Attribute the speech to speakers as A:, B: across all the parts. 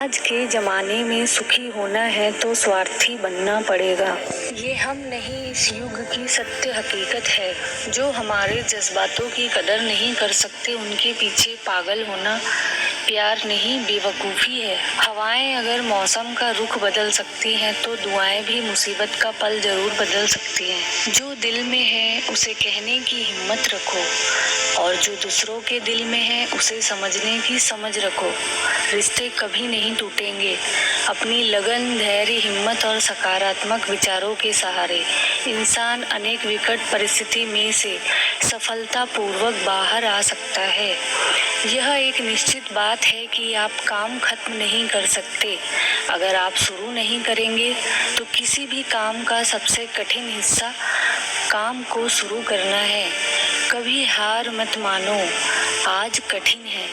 A: आज के ज़माने में सुखी होना है तो स्वार्थी बनना पड़ेगा। ये हम नहीं, इस युग की सत्य हकीकत है। जो हमारे जज्बातों की कदर नहीं कर सकते उनके पीछे पागल होना प्यार नहीं, बेवकूफ़ी है। हवाएं अगर मौसम का रुख बदल सकती हैं तो दुआएं भी मुसीबत का पल जरूर बदल सकती हैं। जो दिल में है उसे कहने की हिम्मत रखो और जो दूसरों के दिल में है उसे समझने की समझ रखो। रिश्ते कभी नहीं टूटेंगे अपनी लगन, धैर्य, हिम्मत और सकारात्मक विचारों के सहारे। इंसान अनेक विकट परिस्थिति में से सफलतापूर्वक बाहर आ सकता है। यह एक निश्चित बात है कि आप काम खत्म नहीं कर सकते। अगर आप शुरू नहीं करेंगे तो किसी भी काम का सबसे कठिन हिस्सा काम को शुरू करना है। कभी हार मत मानो। आज कठिन है,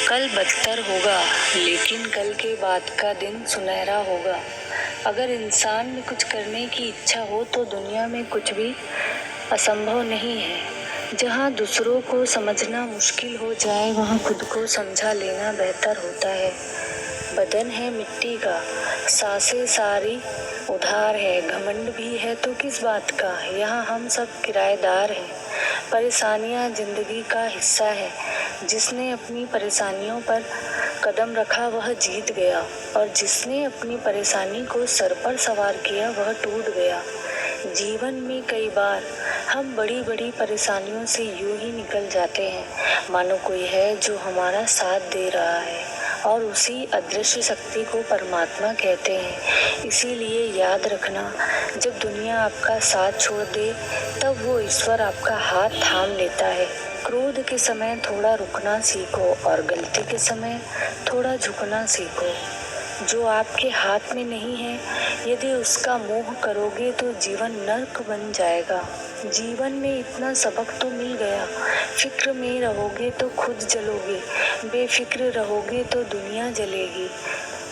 A: कल बदतर होगा, लेकिन कल के बाद का दिन सुनहरा होगा। अगर इंसान में कुछ करने की इच्छा हो तो दुनिया में कुछ भी असंभव नहीं है। जहाँ दूसरों को समझना मुश्किल हो जाए वहाँ खुद को समझा लेना बेहतर होता है। बदन है मिट्टी का, सांसें सारी उधार है, घमंड भी है तो किस बात का, यहाँ हम सब किराएदार हैं। परेशानियाँ जिंदगी का हिस्सा है। जिसने अपनी परेशानियों पर कदम रखा वह जीत गया और जिसने अपनी परेशानी को सर पर सवार किया वह टूट गया। जीवन में कई बार हम बड़ी बड़ी परेशानियों से यूं ही निकल जाते हैं मानो कोई है जो हमारा साथ दे रहा है और उसी अदृश्य शक्ति को परमात्मा कहते हैं। इसीलिए याद रखना, जब दुनिया आपका साथ छोड़ दे तब वो ईश्वर आपका हाथ थाम लेता है। क्रोध के समय थोड़ा रुकना सीखो और गलती के समय थोड़ा झुकना सीखो। जो आपके हाथ में नहीं है, यदि उसका मोह करोगे तो जीवन नर्क बन जाएगा। जीवन में इतना सबक तो मिल गया, फिक्र में रहोगे तो खुद जलोगे, बेफिक्र रहोगे तो दुनिया जलेगी।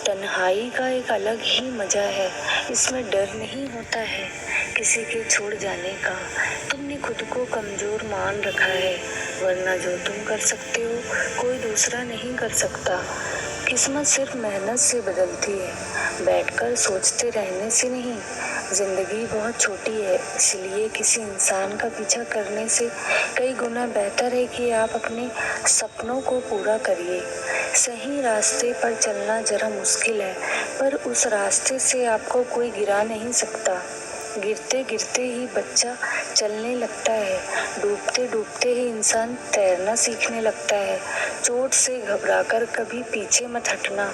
A: तन्हाई का एक अलग ही मजा है, इसमें डर नहीं होता है किसी के छोड़ जाने का। तुमने खुद को कमजोर मान रखा है, वरना जो तुम कर सकते हो कोई दूसरा नहीं कर सकता। किस्मत सिर्फ मेहनत से बदलती है, बैठकर सोचते रहने से नहीं। जिंदगी बहुत छोटी है, इसलिए किसी इंसान का पीछा करने से कई गुना बेहतर है कि आप अपने सपनों को पूरा करिए। सही रास्ते पर चलना जरा मुश्किल है, पर उस रास्ते से आपको कोई गिरा नहीं सकता। गिरते गिरते ही बच्चा चलने लगता है, डूबते डूबते ही इंसान तैरना सीखने लगता है। चोट से घबराकर कभी पीछे मत हटना,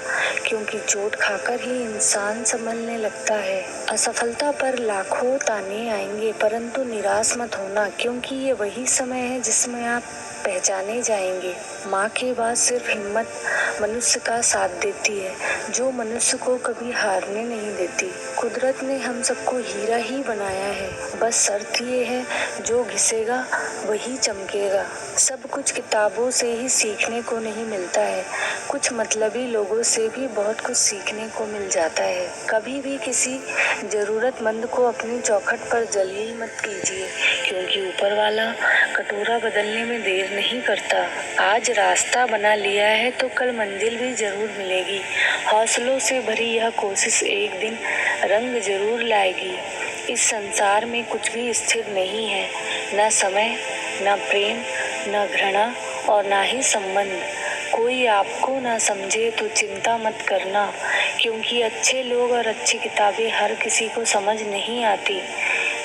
A: क्योंकि चोट खाकर ही इंसान संभलने लगता है। असफलता पर लाखों ताने आएंगे, परंतु निराश मत होना, क्योंकि ये वही समय है जिसमें आप पहचाने जाएंगे। माँ के बाद सिर्फ हिम्मत मनुष्य का साथ देती है, जो मनुष्य को कभी हारने नहीं देती। कुदरत ने हम सबको हीरा ही बनाया है, बस शर्त ये है जो घिसेगा वही चमकेगा। सब कुछ किताबों से ही सीखने को नहीं मिलता है, कुछ मतलबी लोगों से भी बहुत कुछ सीखने को मिल जाता है। कभी भी किसी जरूरतमंद को अपनी चौखट पर जलील मत कीजिए, क्योंकि ऊपर वाला कटोरा बदलने में देर नहीं करता। आज रास्ता बना लिया है तो कल मंजिल भी जरूर मिलेगी। हौसलों से भरी यह कोशिश एक दिन रंग जरूर लाएगी। इस संसार में कुछ भी स्थिर नहीं है, न समय, न प्रेम, न घृणा और न ही संबंध। कोई आपको ना समझे तो चिंता मत करना, क्योंकि अच्छे लोग और अच्छी किताबें हर किसी को समझ नहीं आती।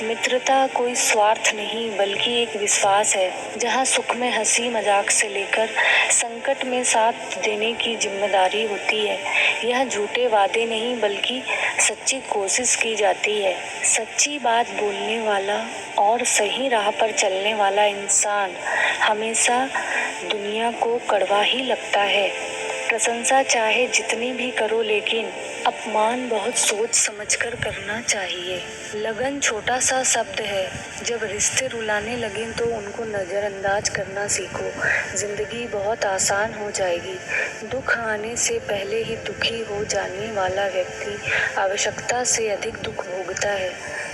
A: मित्रता कोई स्वार्थ नहीं बल्कि एक विश्वास है, जहाँ सुख में हंसी मजाक से लेकर संकट में साथ देने की जिम्मेदारी होती है। यह झूठे वादे नहीं बल्कि सच्ची कोशिश की जाती है। सच्ची बात बोलने वाला और सही राह पर चलने वाला इंसान हमेशा दुनिया को कड़वा ही लगता है। प्रशंसा चाहे जितनी भी करो, लेकिन अपमान बहुत सोच समझकर करना चाहिए। लगन छोटा सा शब्द है, जब रिश्ते रुलाने लगें तो उनको नज़रअंदाज करना सीखो। जिंदगी बहुत आसान हो जाएगी। दुख आने से पहले ही दुखी हो जाने वाला व्यक्ति आवश्यकता से अधिक दुख भोगता है।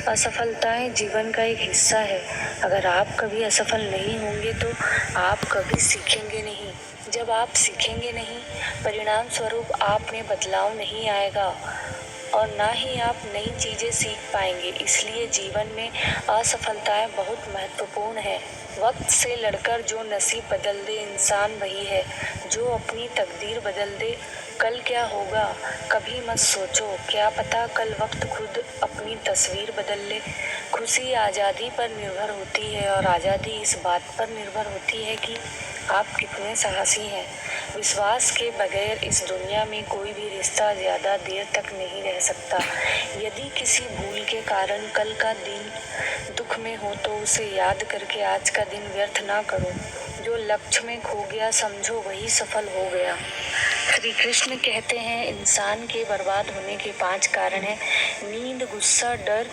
A: असफलताएं जीवन का एक हिस्सा है। अगर आप कभी असफल नहीं होंगे तो आप कभी सीखेंगे नहीं। जब आप सीखेंगे नहीं परिणाम स्वरूप आप में बदलाव नहीं आएगा और ना ही आप नई चीजें सीख पाएंगे। इसलिए जीवन में असफलताएं बहुत महत्वपूर्ण है। वक्त से लड़कर जो नसीब बदल दे इंसान वही है जो अपनी तकदीर बदल दे। कल क्या होगा कभी मत सोचो, क्या पता कल वक्त खुद अपनी तस्वीर बदल ले। खुशी आज़ादी पर निर्भर होती है और आज़ादी इस बात पर निर्भर होती है कि आप कितने साहसी हैं। विश्वास के बगैर इस दुनिया में कोई भी रिश्ता ज़्यादा देर तक नहीं रह सकता। यदि किसी भूल के कारण कल का दिन दुख में हो तो उसे याद करके आज का दिन व्यर्थ ना करो। जो लक्ष्य में खो गया समझो वही सफल हो गया। श्री कृष्ण कहते हैं इंसान के बर्बाद होने के 5 कारण हैं: नींद, गुस्सा, डर,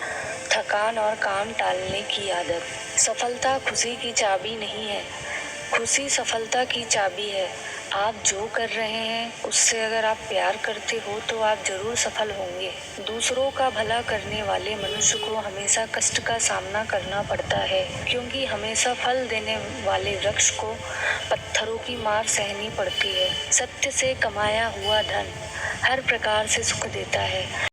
A: थकान और काम टालने की आदत। सफलता खुशी की चाबी नहीं है, खुशी सफलता की चाबी है। आप जो कर रहे हैं उससे अगर आप प्यार करते हो तो आप जरूर सफल होंगे। दूसरों का भला करने वाले मनुष्य को हमेशा कष्ट का सामना करना पड़ता है, क्योंकि हमेशा फल देने वाले वृक्ष को पत्थरों की मार सहनी पड़ती है। सत्य से कमाया हुआ धन हर प्रकार से सुख देता है।